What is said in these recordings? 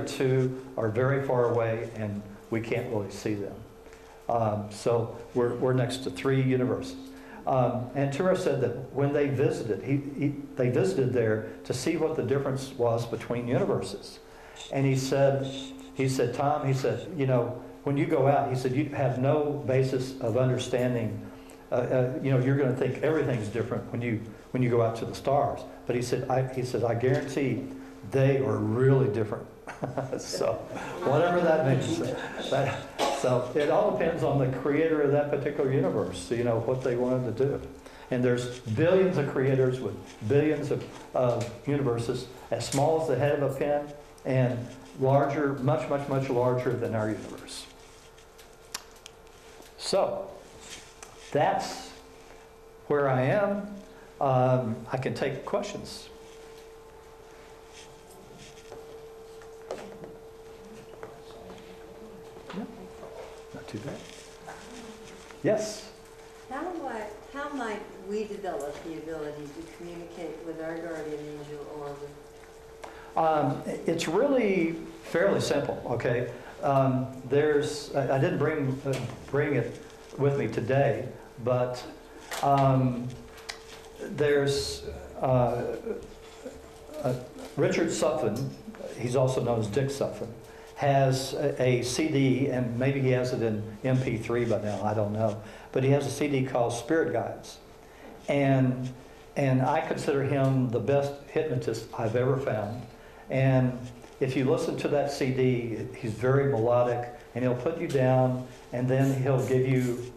two are very far away and we can't really see them. So we're next to three universes. And Tura said that when they visited, they visited there to see what the difference was between universes. And he said, Tom, he said, you know, when you go out, he said, you have no basis of understanding. You know, you're going to think everything's different when you go out to the stars. But he said, I guarantee they are really different. So whatever that means. So it all depends on the creator of that particular universe, you know, what they wanted to do. And there's billions of creators with billions of universes, as small as the head of a pin, and larger, much, much, much larger than our universe. So that's where I am. I can take questions. Not too bad. Yes? How might we develop the ability to communicate with our guardian angel or with... It's really fairly simple, okay? I didn't bring it with me today, but there's Richard Sutphin, he's also known as Dick Sutphin, has a CD, and maybe he has it in MP3 by now, I don't know. But he has a CD called Spirit Guides. And I consider him the best hypnotist I've ever found. And if you listen to that CD, he's very melodic, and he'll put you down, and then he'll give you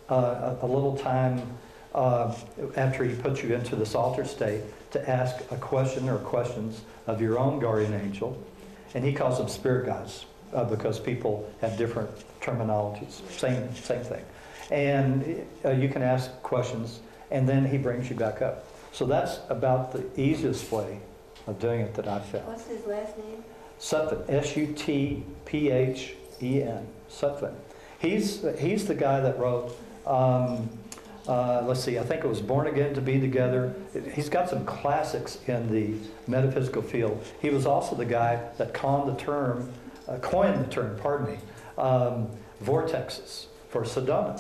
a little time after he puts you into this altered state to ask a question or questions of your own guardian angel. And he calls them spirit guides because people have different terminologies. Same thing. And you can ask questions, and then he brings you back up. So that's about the easiest way of doing it that I've found. What's his last name? Sutphin, S-U-T-P-H-E-N, Sutphin. He's the guy that wrote, let's see, I think it was Born Again to Be Together. He's got some classics in the metaphysical field. He was also the guy that coined the term, vortexes for Sedona.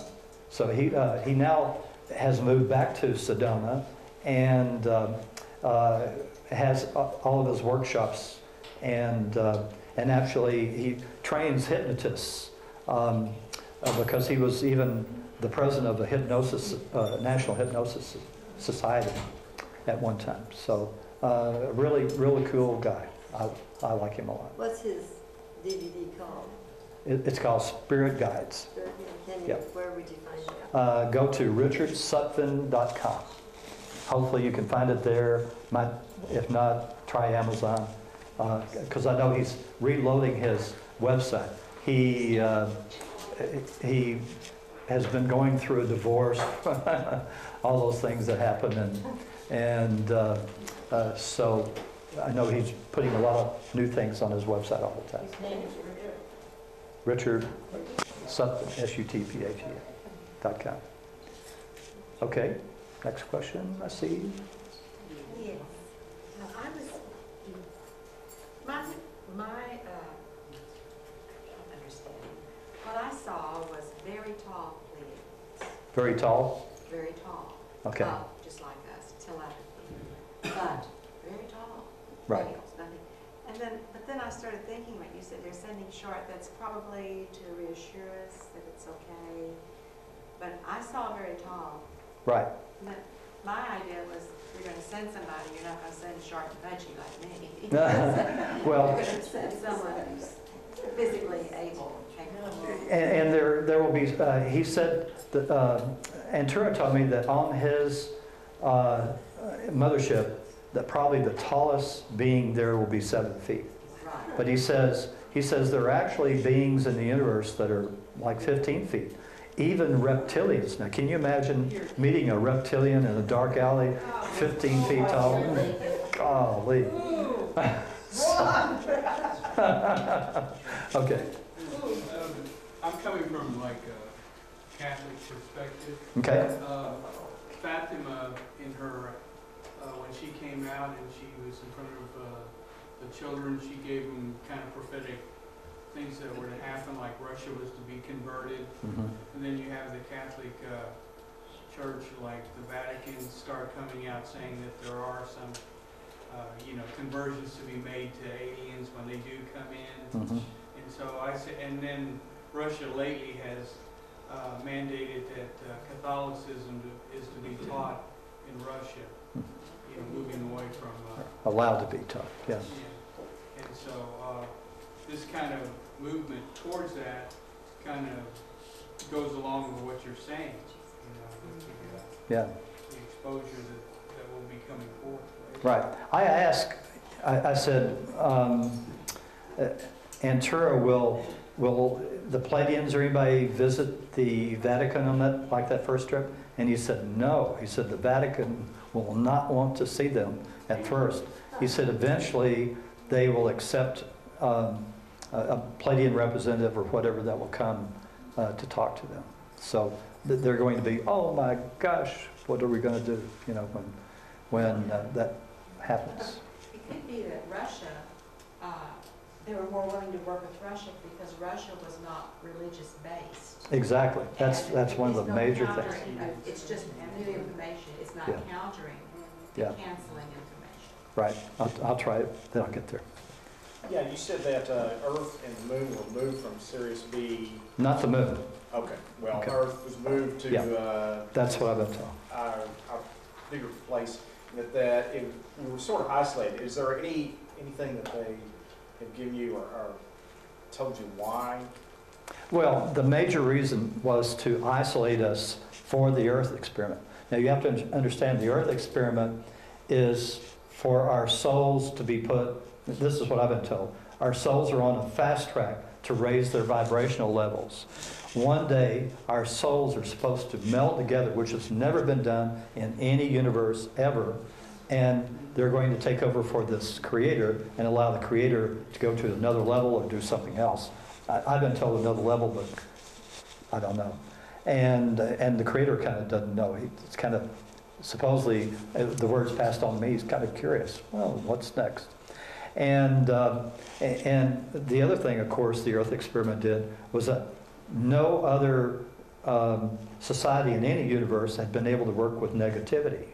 So he now has moved back to Sedona and has all of his workshops, and actually he trains hypnotists because he was even the president of the National Hypnosis Society at one time. So really, really cool guy. I like him a lot. What's his DVD called? It's called Spirit Guides. Yep. Where would you find it? Go to richardsutphin.com. Hopefully you can find it there. If not, try Amazon. Because I know he's reloading his website. He has been going through a divorce, all those things that happen, and so I know he's putting a lot of new things on his website all the time. His name is Richard Sutphin, S-U-T-P-H-E-N.com. Okay, next question, I see. Yes. My understanding, what I saw was very tall Pleiadians. Very tall? Very tall. Okay. Just like us, telepathy. But very tall. Right. Males, nothing. But then I started thinking what you said, they're sending short, that's probably to reassure us that it's okay. But I saw very tall. Right. My idea was, you're going to send somebody, you're not going to send short and punchy like me. Well, you're going to send someone who's physically able. and there will be, he said that, and Tura told me that on his mothership, that probably the tallest being there will be 7 feet. Right. But he says there are actually beings in the universe that are like 15 feet. Even reptilians. Now, can you imagine meeting a reptilian in a dark alley, 15 feet tall? Golly. Okay. I'm coming from like a Catholic perspective. Okay. Fatima, in her, when she came out and she was in front of the children, she gave them kind of prophetic things that were to happen, like Russia was to be converted. Mhm. And then you have the Catholic Church, like the Vatican, start coming out saying that there are some, conversions to be made to aliens when they do come in. Mhm. And so I say, and then Russia lately has mandated that Catholicism is to be taught in Russia, moving away from. Allowed to be taught, yes. Yeah. And so this kind of movement towards that kind of goes along with what you're saying, with Yeah. the exposure that will be coming forth. Right. I asked, I said, Antura, will the Pleiadians or anybody visit the Vatican on that, like that first trip? And he said, no. He said the Vatican will not want to see them at first. He said eventually they will accept a Pleiadian representative or whatever that will come to talk to them. So they're going to be, oh my gosh, what are we going to do? When that happens. It could be that Russia, they were more willing to work with Russia because Russia was not religious based. Exactly. That's one of the major things. It's just new information. It's not countering, Yeah. canceling information. Right. I'll try it. Then I'll get there. Yeah, you said that Earth and the Moon were moved from Sirius B. Not the moon. Okay, well, Okay. Earth was moved to That's what I've been told. our bigger place. We were sort of isolated. Is there anything that they have given you or told you why? Well, the major reason was to isolate us for the Earth experiment. Now you have to understand the Earth experiment is for our souls to be put, this is what I've been told, our souls are on a fast track to raise their vibrational levels. One day, our souls are supposed to meld together, which has never been done in any universe ever, and they're going to take over for this creator and allow the creator to go to another level or do something else. I've been told another level, but I don't know. And the creator kind of doesn't know. It's kind of, supposedly, the word's passed on to me, he's kind of curious. Well, what's next? And the other thing, of course, the Earth experiment did was that no other society in any universe had been able to work with negativity.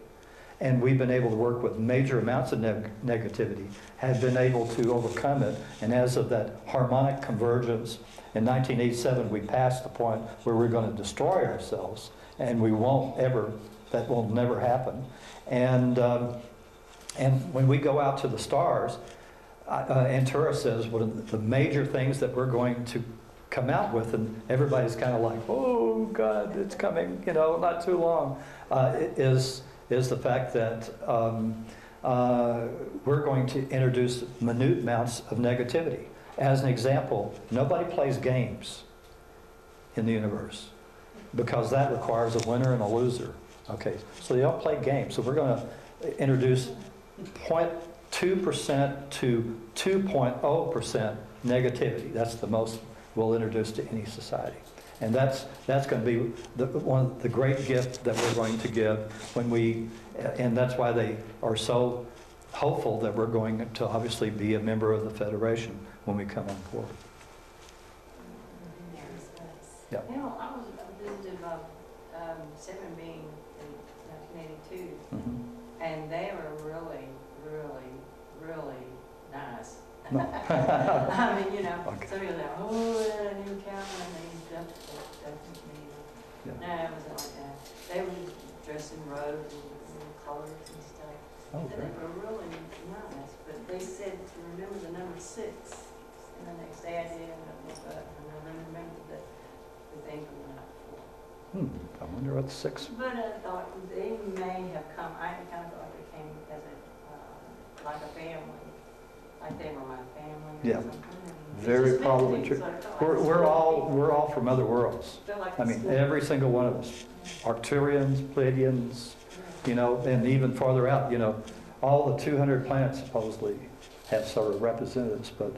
And we've been able to work with major amounts of negativity, had been able to overcome it. And as of that harmonic convergence, in 1987, we passed the point where we're going to destroy ourselves. And we won't ever, that will never happen. And when we go out to the stars, Antura says one of the major things that we're going to come out with, and everybody's kind of like, oh God, it's coming, not too long, is the fact that we're going to introduce minute amounts of negativity. As an example, nobody plays games in the universe because that requires a winner and a loser. Okay, so they don't play games. So we're going to introduce 0.2% to 2.0% negativity. That's the most we'll introduce to any society. And that's going to be one of the great gifts that we're going to give when we, and that's why they are so hopeful that we're going to obviously be a member of the Federation when we come on board. Yeah. I visited my 7 being in 1982, and they were really, really, really nice. No. I mean, Okay. some people are, oh, a new cow, and they doesn't mean. Yeah. No, it wasn't like that. They were dressed in robes and colors and stuff. Oh, And great. they were really nice, but they said to remember the number 6. And the next day I did, and I woke up, and I remembered the thing from the night before. I wonder what 6. But I thought they may have come, I kind of thought they came as like a family, like they were my family or Yeah. something. And Very it's just probably meant to true. be, so I felt like We're it's all from other worlds. felt like I it's mean, school. every single one of us. Arcturians, Pleiadians, and even farther out, all the 200 planets supposedly have sort of representatives, but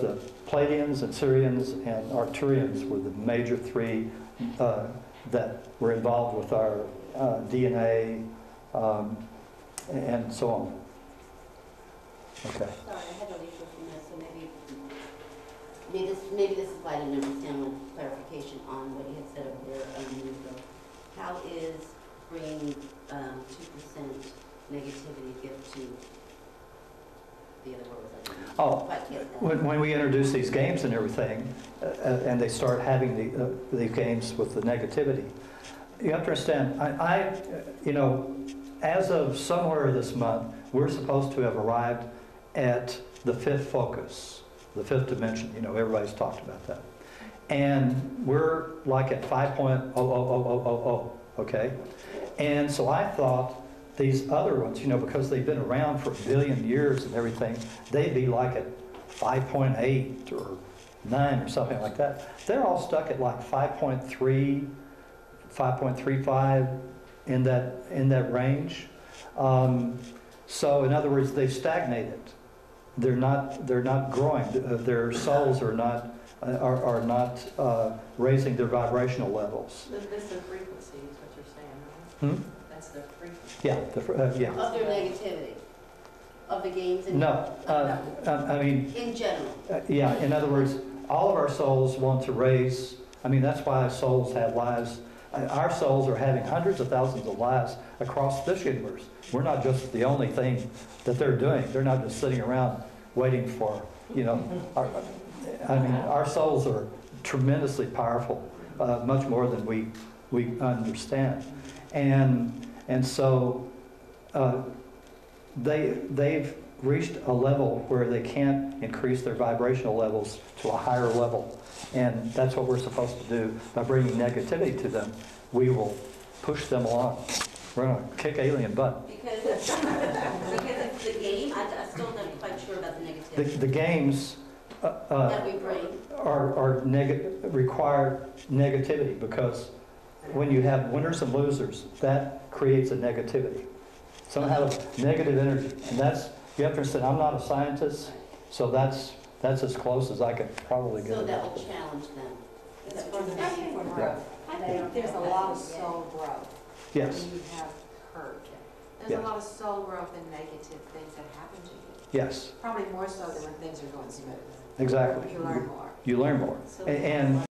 the Pleiadians and Sirians and Arcturians were the major 3 that were involved with our DNA and so on. Okay. Sorry, I had a leak from this, so maybe this is why I didn't understand with clarification on what you had said over there a minute ago. How is bringing 2% negativity give to the other words? I didn't Oh, quite get that. when we introduce these games and everything, and they start having the games with the negativity, you have to understand, you know, as of somewhere this month, we're supposed to have arrived at the fifth focus, the fifth dimension. You know, everybody's talked about that. And we're like at 5.00000, okay? And so I thought these other ones, you know, because they've been around for a billion years and everything, they'd be like at 5.8 or 9 or something like that. They're all stuck at like 5.3, 5.35 in that range. So in other words, they've stagnated. They're not growing. Their souls are not raising their vibrational levels. This is frequency, is what you're saying, right? That's the frequency. Yeah, yeah. Of their negativity, of the games in No, I mean, in general. yeah. In other words, all of our souls want to raise. I mean, that's why souls have lives. Our souls are having hundreds of thousands of lives across this universe. We're not just the only thing that they're doing. They're not just sitting around waiting for, you know. Our souls are tremendously powerful, much more than we understand, and so they've reached a level where they can't increase their vibrational levels to a higher level. And that's what we're supposed to do by bringing negativity to them. We will push them along. We're going to kick alien butt. Because it's the game, I'm still not quite sure about the negativity. The games That we bring. require negativity, because when you have winners and losers, that creates a negativity. Some have negative energy, and that's, you have to understand, I'm not a scientist, so that's as close as I could probably get. So that will challenge them. Is that what you're I saying? think for Yeah. growth. I think there's a lot of soul growth. Yes, When you have hurt. There's Yeah. a lot of soul growth and negative things that happen to you. yes, Probably more so than when things are going smooth. exactly. You learn more. You learn more. So- And